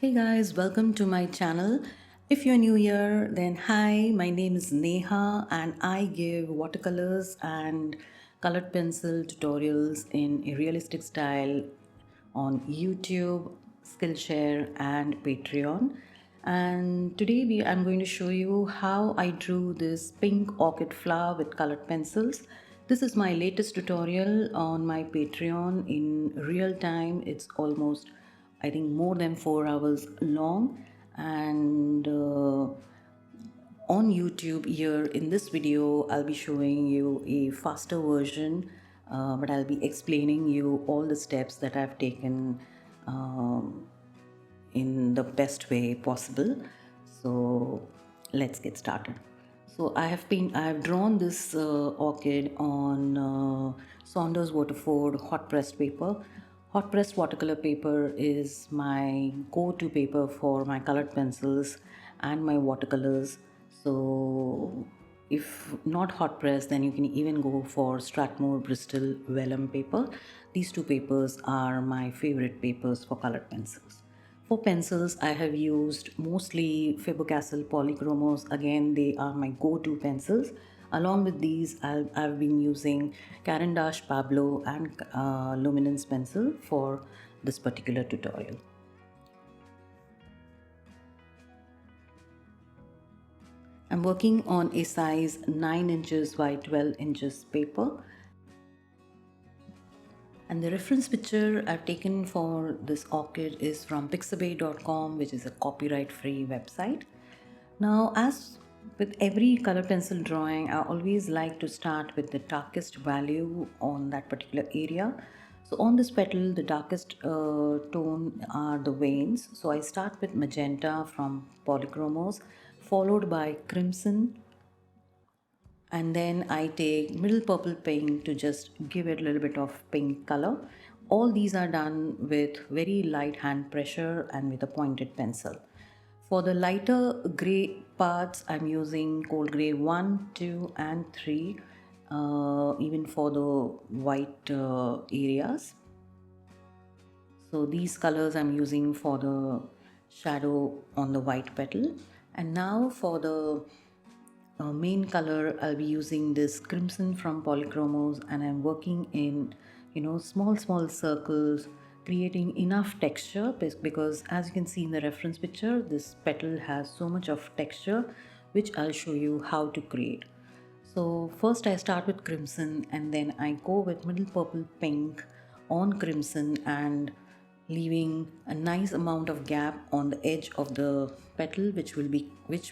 Hey guys, welcome to my channel. If you're new here, then hi, my name is Neha and I give watercolors and colored pencil tutorials in a realistic style on YouTube, Skillshare, and Patreon. And today I'm going to show you how I drew this pink orchid flower with colored pencils. This is my latest tutorial on my Patreon in real time. It's almost, I think, more than 4 hours long. And on YouTube here in this video, I'll be showing you a faster version, but I'll be explaining you all the steps that I've taken um, in the best way possible. So let's get started. So I've drawn this orchid on Saunders Waterford hot pressed paper. Hot pressed watercolor paper is my go-to paper for my colored pencils and my watercolors. So if not hot press, then you can even go for Strathmore Bristol vellum paper. These two papers are my favorite papers for colored pencils. For pencils, I have used mostly Faber-Castell polychromos. Again, they are my go-to pencils. Along with these, I've been using Caran d'Ache Pablo and Luminance pencil for this particular tutorial. I'm working on a size 9 inches by 12 inches paper. And the reference picture I've taken for this orchid is from pixabay.com, which is a copyright free website. Now, as with every color pencil drawing, I always like to start with the darkest value on that particular area. So on this petal, the darkest tone are the veins. So I start with magenta from polychromos, followed by crimson, and then I take middle purple pink to just give it a little bit of pink color. All these are done with very light hand pressure and with a pointed pencil. For the lighter gray parts, I'm using cold gray 1, 2 and 3, even for the white areas. So these colors I'm using for the shadow on the white petal. And now for the main color, I'll be using this crimson from polychromos, and I'm working in small circles, creating enough texture, because as you can see in the reference picture, this petal has so much of texture, which I'll show you how to create. So first I start with crimson and then I go with middle purple pink on crimson and leaving a nice amount of gap on the edge of the petal, which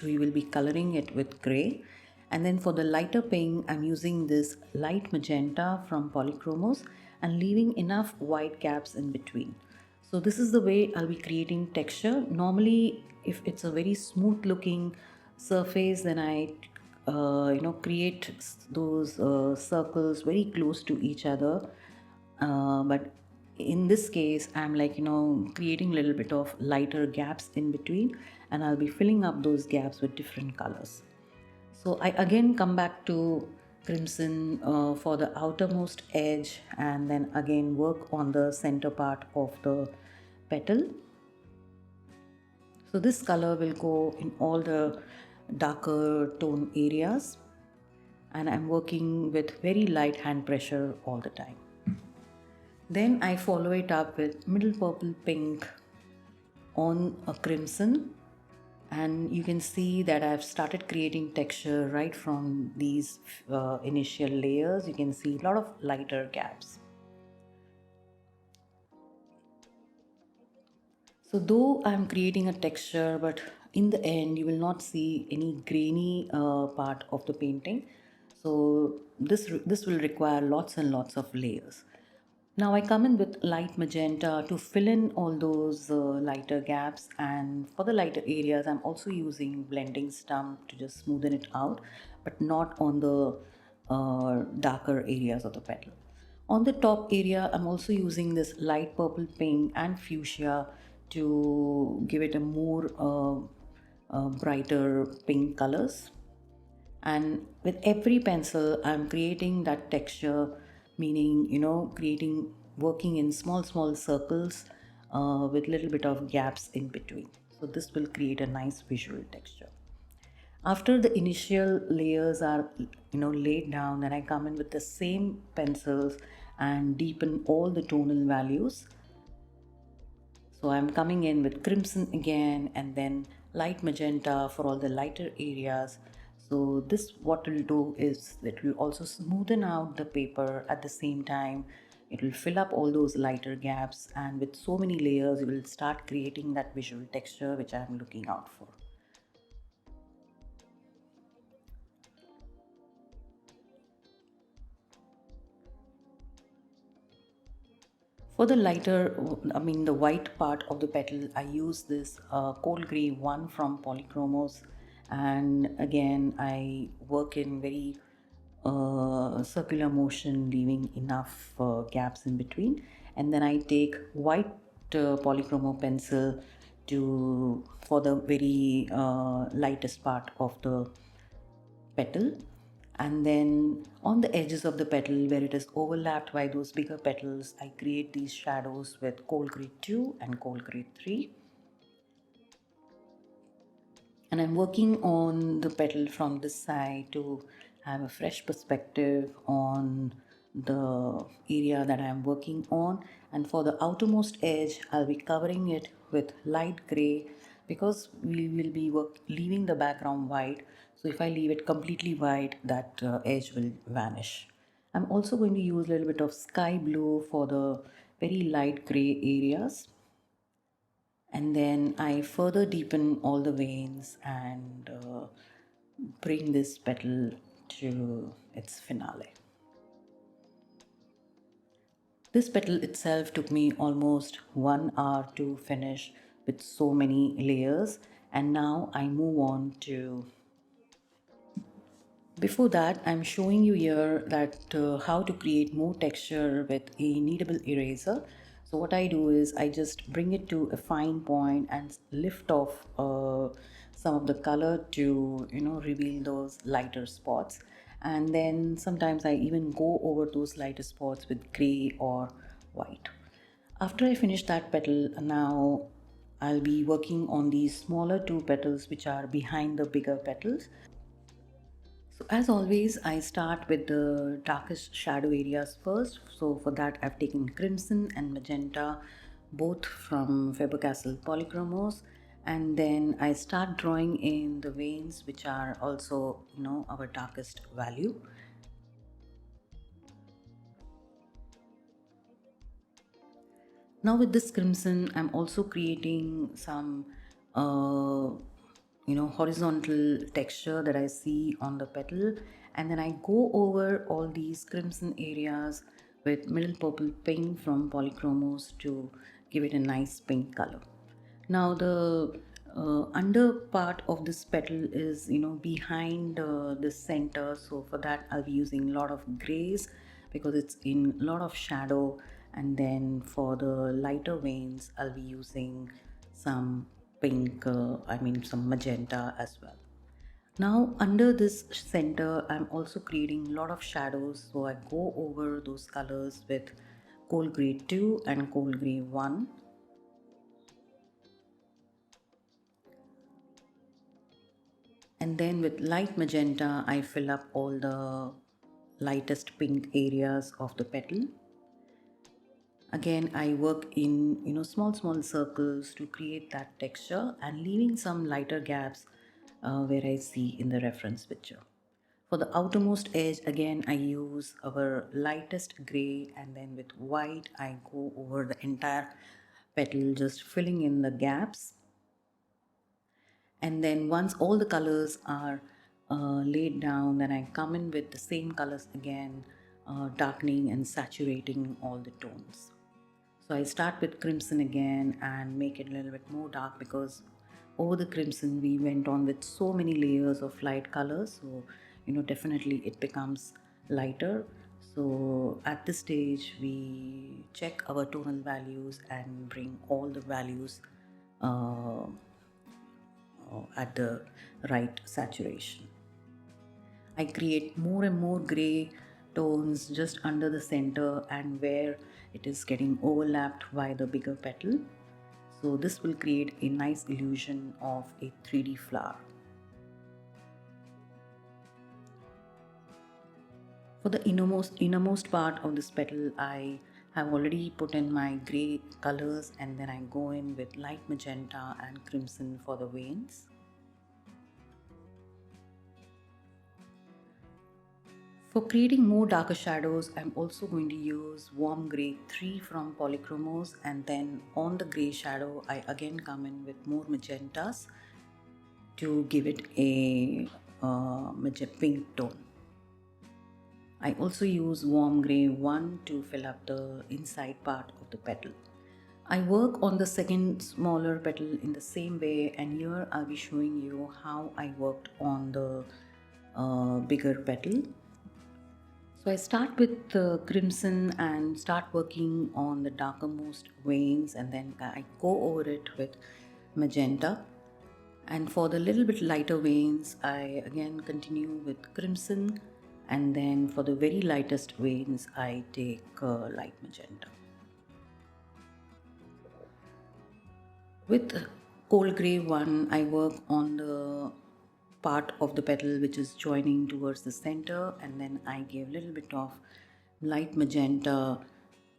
we will be coloring it with gray. And then for the lighter pink, I'm using this light magenta from polychromos and leaving enough white gaps in between. So this is the way I'll be creating texture. Normally, if it's a very smooth looking surface, then I create those circles very close to each other. But in this case, I'm creating a little bit of lighter gaps in between, and I'll be filling up those gaps with different colors. So I again come back to crimson for the outermost edge, and then again work on the center part of the petal. So this color will go in all the darker tone areas, and I'm working with very light hand pressure all the time. Then I follow it up with middle purple pink on a crimson, and you can see that I've started creating texture right from these initial layers. You can see a lot of lighter gaps. So though I'm creating a texture, but in the end you will not see any grainy part of the painting. So this will require lots and lots of layers. Now I come in with light magenta to fill in all those lighter gaps, and for the lighter areas I'm also using blending stump to just smoothen it out, but not on the darker areas of the petal. On the top area, I'm also using this light purple pink and fuchsia to give it a more brighter pink colors. And with every pencil, I'm creating that texture, meaning, creating, working in small circles with little bit of gaps in between. So this will create a nice visual texture. After the initial layers are laid down, then I come in with the same pencils and deepen all the tonal values. So I'm coming in with crimson again, and then light magenta for all the lighter areas. So this, what will do is it will also smoothen out the paper at the same time. It will fill up all those lighter gaps, and with so many layers you will start creating that visual texture which I'm looking out for. For the lighter, the white part of the petal, I use this coal gray one from Polychromos, and again I work in very circular motion, leaving enough gaps in between, and then I take white polychromo pencil to for the very lightest part of the petal, and then on the edges of the petal where it is overlapped by those bigger petals, I create these shadows with coal grade 2 and coal grade 3, and I'm working on the petal from this side to have a fresh perspective on the area that I'm working on. And for the outermost edge, I'll be covering it with light gray because we will be leaving the background white. So if I leave it completely white, that edge will vanish. I'm also going to use a little bit of sky blue for the very light gray areas, and then I further deepen all the veins and bring this petal to its finale. This petal itself took me almost 1 hour to finish with so many layers, and now I move on to. Before that, I'm showing you here that how to create more texture with a kneadable eraser. So what I do is I just bring it to a fine point and lift off some of the color to reveal those lighter spots. And then sometimes I even go over those lighter spots with gray or white. After I finish that petal, now I'll be working on these smaller two petals which are behind the bigger petals. So as always, I start with the darkest shadow areas first. So for that, I've taken crimson and magenta, both from Faber-Castell Polychromos, and then I start drawing in the veins, which are also our darkest value. Now with this crimson, I'm also creating some horizontal texture that I see on the petal, and then I go over all these crimson areas with middle purple paint from Polychromos to give it a nice pink color. Now the under part of this petal is behind the center, so for that I'll be using a lot of grays because it's in a lot of shadow, and then for the lighter veins I'll be using some pink, some magenta as well. Now under this center I'm also creating a lot of shadows, so I go over those colors with coal grade 2 and coal grade 1. And then with light magenta, I fill up all the lightest pink areas of the petal. Again, I work in small circles to create that texture and leaving some lighter gaps where I see in the reference picture. For the outermost edge, again I use our lightest gray, and then with white I go over the entire petal, just filling in the gaps. And then once all the colors are laid down, then I come in with the same colors again, darkening and saturating all the tones. So I start with crimson again and make it a little bit more dark because over the crimson we went on with so many layers of light colors, so definitely it becomes lighter. So at this stage we check our tonal values and bring all the values uh, at the right saturation. I create more and more gray tones just under the center and where it is getting overlapped by the bigger petal. So this will create a nice illusion of a 3D flower. For the innermost part of this petal, I have already put in my gray colors, and then I go in with light magenta and crimson for the veins. For creating more darker shadows, I'm also going to use warm grey 3 from Polychromos, and then on the grey shadow I again come in with more magentas to give it a pink tone. I also use warm grey 1 to fill up the inside part of the petal. I work on the second smaller petal in the same way, and here I'll be showing you how I worked on the bigger petal. So I start with the crimson and start working on the darkermost veins, and then I go over it with magenta. And for the little bit lighter veins, I again continue with crimson, and then for the very lightest veins, I take light magenta. With cold grey 1, I work on the part of the petal which is joining towards the center, and then I give a little bit of light magenta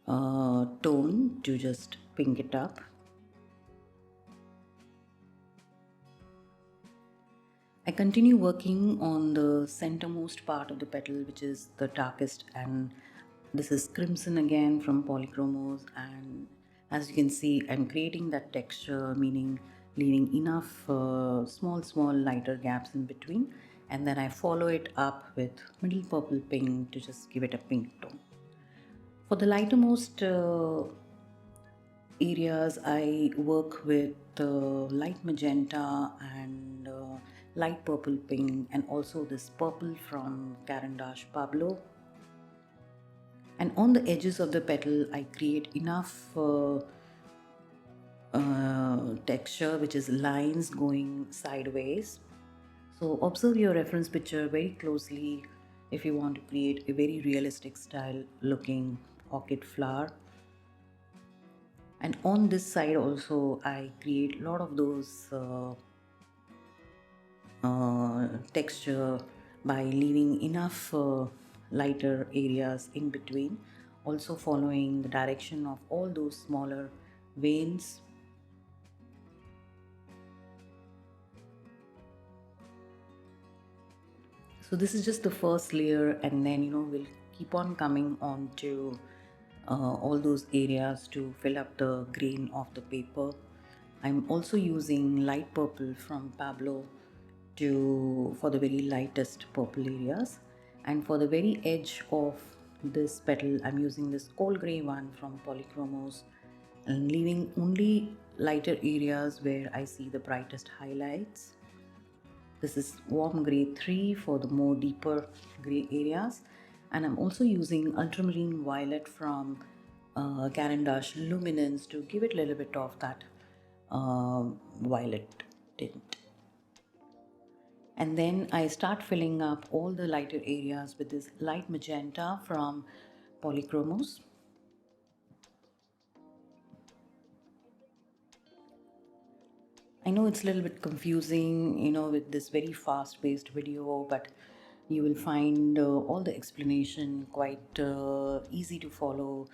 tone to just pink it up. I continue working on the centermost part of the petal, which is the darkest, and this is crimson again from Polychromos. And as you can see, I'm creating that texture, meaning leaving enough small lighter gaps in between, and then I follow it up with middle purple pink to just give it a pink tone. For the lightermost areas, I work with light magenta and light purple pink, and also this purple from Caran d'Ache Pablo. And on the edges of the petal, I create enough texture, which is lines going sideways. So observe your reference picture very closely if you want to create a very realistic style looking orchid flower. And on this side also, I create a lot of those texture by leaving enough lighter areas in between, also following the direction of all those smaller veins. So this is just the first layer, and then we'll keep on coming on to all those areas to fill up the grain of the paper. I'm also using light purple from Pablo for the very lightest purple areas, and for the very edge of this petal I'm using this cold gray 1 from Polychromos, and leaving only lighter areas where I see the brightest highlights. This is warm grey 3 for the more deeper grey areas, and I'm also using ultramarine violet from Caran d'Ache Luminance to give it a little bit of that violet tint. And then I start filling up all the lighter areas with this light magenta from Polychromos. I know it's a little bit confusing, with this very fast-paced video, but you will find all the explanation quite easy to follow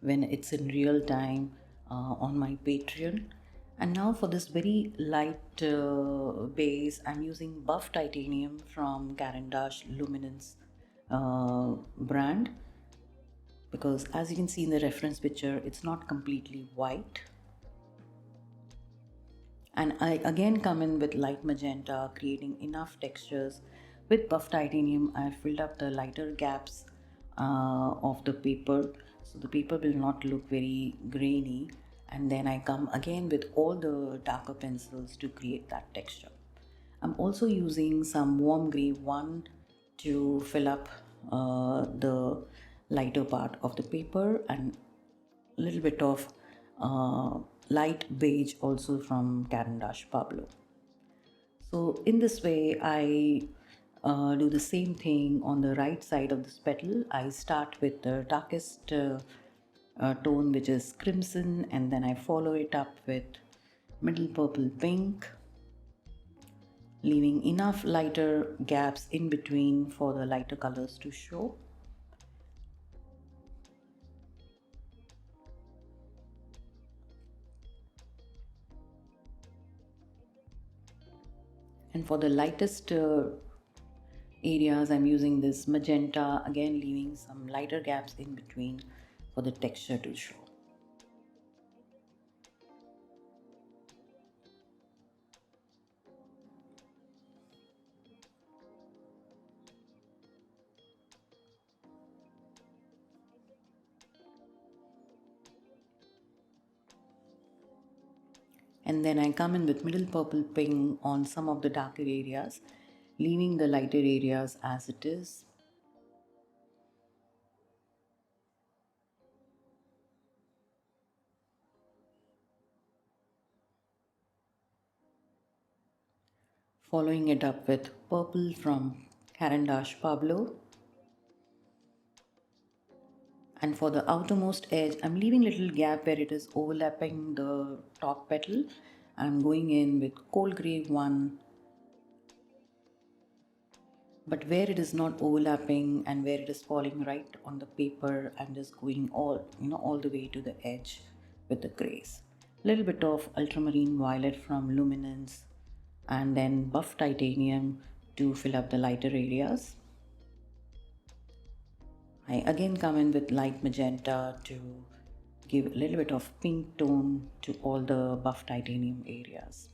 when it's in real time on my Patreon. And now for this very light base, I'm using buff titanium from Caran d'Ache Luminance brand, because as you can see in the reference picture, it's not completely white. And I again come in with light magenta, creating enough textures. With buff titanium, I filled up the lighter gaps of the paper, so the paper will not look very grainy. And then I come again with all the darker pencils to create that texture. I'm also using some warm grey 1 to fill up the lighter part of the paper, and a little bit of light beige also from Caran d'Ache Pablo. So in this way, I do the same thing on the right side of this petal. I start with the darkest tone, which is crimson, and then I follow it up with middle purple pink, leaving enough lighter gaps in between for the lighter colors to show. And for the lightest areas, I'm using this magenta, again leaving some lighter gaps in between for the texture to show. And then I come in with middle purple pink on some of the darker areas, leaving the lighter areas as it is. Following it up with purple from Caran Pablo. And for the outermost edge, I'm leaving little gap where it is overlapping the top petal. I'm going in with cold gray one, but where it is not overlapping and where it is falling right on the paper, I'm just going all the way to the edge with the grays. Little bit of ultramarine violet from luminance, and then buff titanium to fill up the lighter areas. I again come in with light magenta to give a little bit of pink tone to all the buff titanium areas.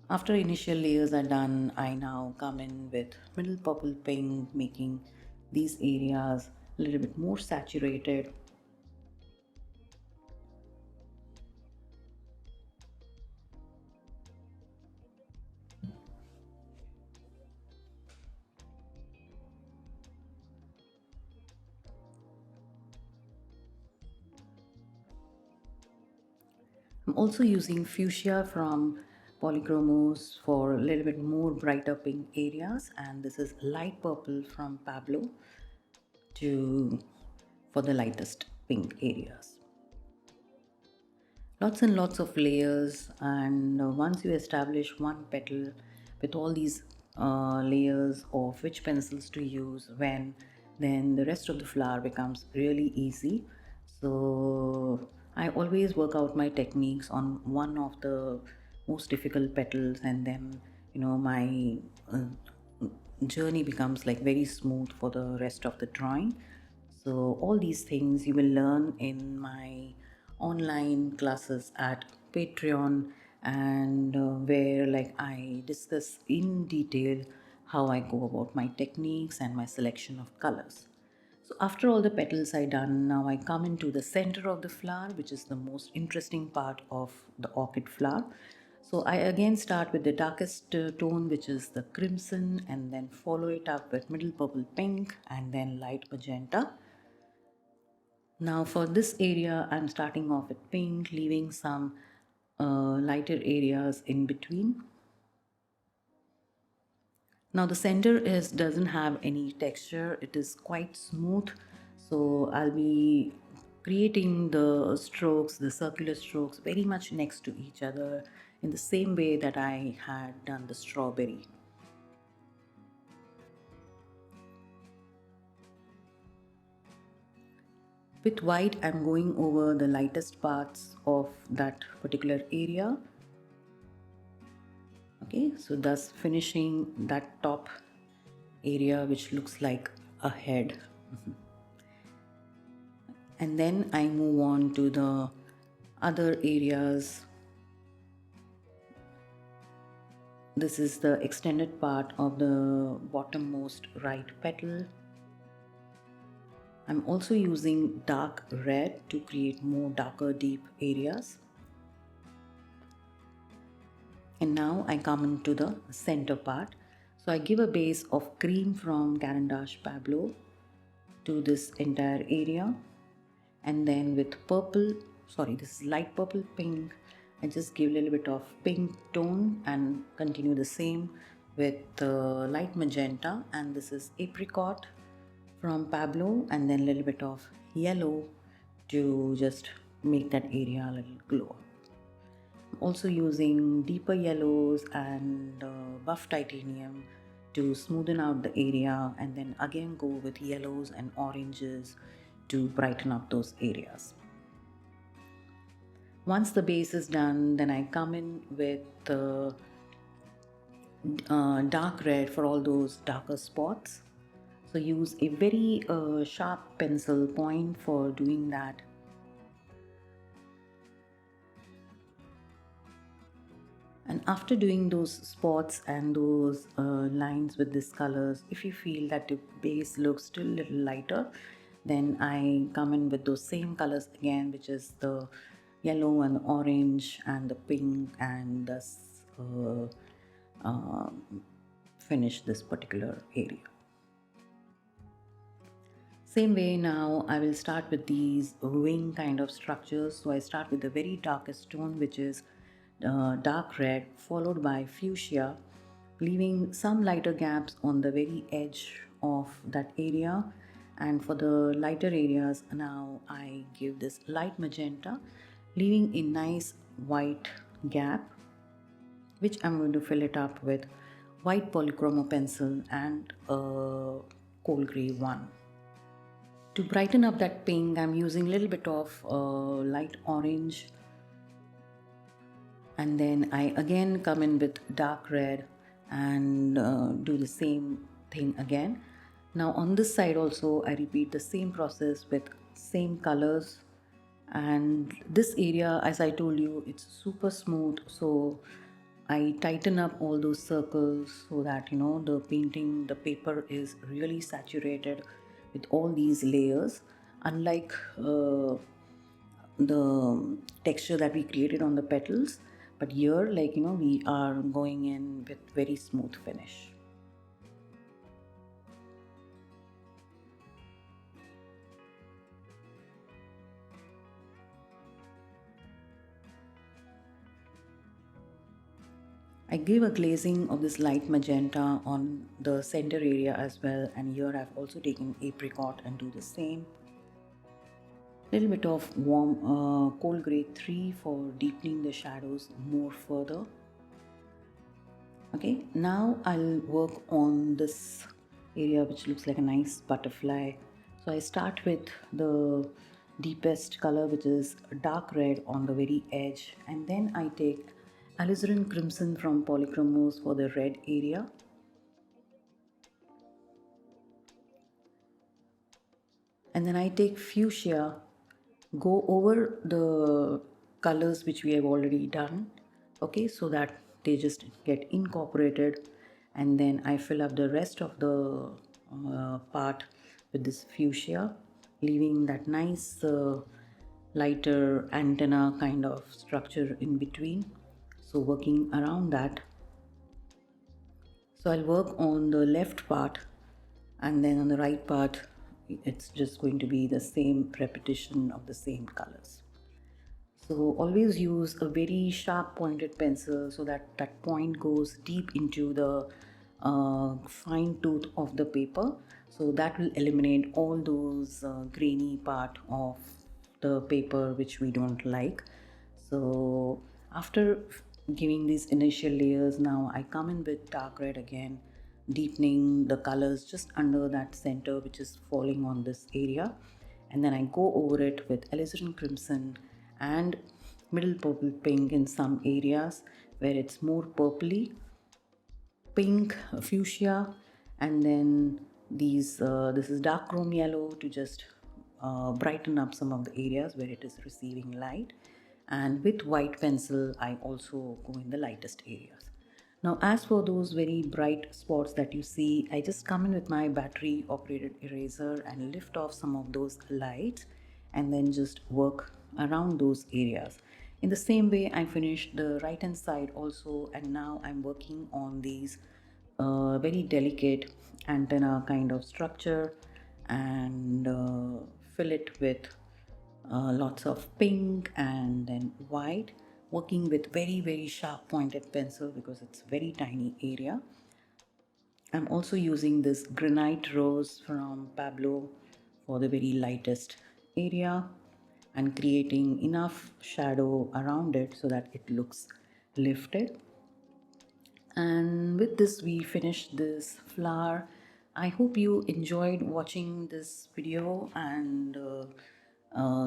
After initial layers are done, I now come in with middle purple pink, making these areas a little bit more saturated. I'm also using fuchsia from Polychromos for a little bit more brighter pink areas, and this is light purple from Pablo to for the lightest pink areas. Lots and lots of layers, and once you establish one petal with all these layers of which pencils to use when, then the rest of the flower becomes really easy. So I always work out my techniques on one of the most difficult petals, and then my uh, journey becomes like very smooth for the rest of the drawing. So all these things you will learn in my online classes at Patreon, and where like I discuss in detail how I go about my techniques and my selection of colors. So after all the petals are done, now I come into the center of the flower, which is the most interesting part of the orchid flower. So I again start with the darkest tone, which is the crimson, and then follow it up with middle purple pink and then light magenta. Now for this area, I'm starting off with pink, leaving some lighter areas in between. Now the center is doesn't have any texture, it is quite smooth. So I'll be creating the strokes, the circular strokes very much next to each other in the same way that I had done the strawberry. With white, I'm going over the lightest parts of that particular area. Okay, so thus finishing that top area which looks like a head. And then I move on to the other areas. This is the extended part of the bottommost right petal. I'm also using dark red to create more darker deep areas. And now I come into the center part. So I give a base of cream from Caran Pablo to this entire area, and then with purple, sorry, this is light purple pink, I just give a little bit of pink tone and continue the same with light magenta, and this is apricot from Pablo, and then a little bit of yellow to just make that area a little glow. Also using deeper yellows and buff titanium to smoothen out the area, and then again go with yellows and oranges to brighten up those areas. Once the base is done, then I come in with dark red for all those darker spots. So use a very sharp pencil point for doing that. And after doing those spots and those lines with these colors, if you feel that the base looks still a little lighter, then I come in with those same colors again, which is the yellow and orange and the pink, and thus uh, finish this particular area. Same way, now I will start with these wing kind of structures. So I start with the very darkest tone, which is dark red, followed by fuchsia, leaving some lighter gaps on the very edge of that area. And for the lighter areas, now I give this light magenta, leaving a nice white gap, which I'm going to fill it up with white polychromo pencil and a coal gray one. To brighten up that pink, I'm using a little bit of light orange, and then I again come in with dark red and do the same thing again. Now on this side also I repeat the same process with same colors, and this area, as I told you, it's super smooth, so I tighten up all those circles so that the painting, the paper is really saturated with all these layers, unlike the texture that we created on the petals. But here, we are going in with very smooth finish. I give a glazing of this light magenta on the center area as well, and here I've also taken apricot and do the same. Little bit of warm coal gray 3 for deepening the shadows more further. Okay, now I'll work on this area which looks like a nice butterfly. So I start with the deepest color, which is dark red on the very edge, and then I take alizarin crimson from polychromos for the red area. And then I take fuchsia, go over the colors which we have already done, okay, so that they just get incorporated, and then I fill up the rest of the part with this fuchsia, leaving that nice lighter antenna kind of structure in between, so working around that. So I'll work on the left part, and then on the right part it's just going to be the same repetition of the same colors. So always use a very sharp pointed pencil so that that point goes deep into the fine tooth of the paper. So that will eliminate all those grainy part of the paper which we don't like. So after giving these initial layers, now I come in with dark red again, deepening the colors just under that center which is falling on this area, and then I go over it with alizarin crimson and middle purple pink in some areas where it's more purpley, pink, fuchsia, and then this is dark chrome yellow to just brighten up some of the areas where it is receiving light, and with white pencil I also go in the lightest areas. Now as for those very bright spots that you see, I just come in with my battery operated eraser and lift off some of those lights, and then just work around those areas. In the same way, I finished the right hand side also, and now I'm working on these very delicate antenna kind of structure, and fill it with lots of pink and then white, working with very sharp pointed pencil because it's very tiny area. I'm also using this granite rose from Pablo for the very lightest area, and creating enough shadow around it so that it looks lifted. And with this, we finish this flower. I hope you enjoyed watching this video and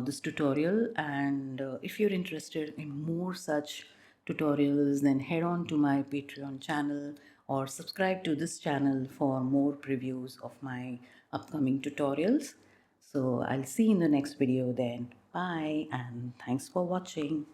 this tutorial. And if you're interested in more such tutorials, then head on to my Patreon channel or subscribe to this channel for more previews of my upcoming tutorials. So I'll see you in the next video then. Bye and thanks for watching.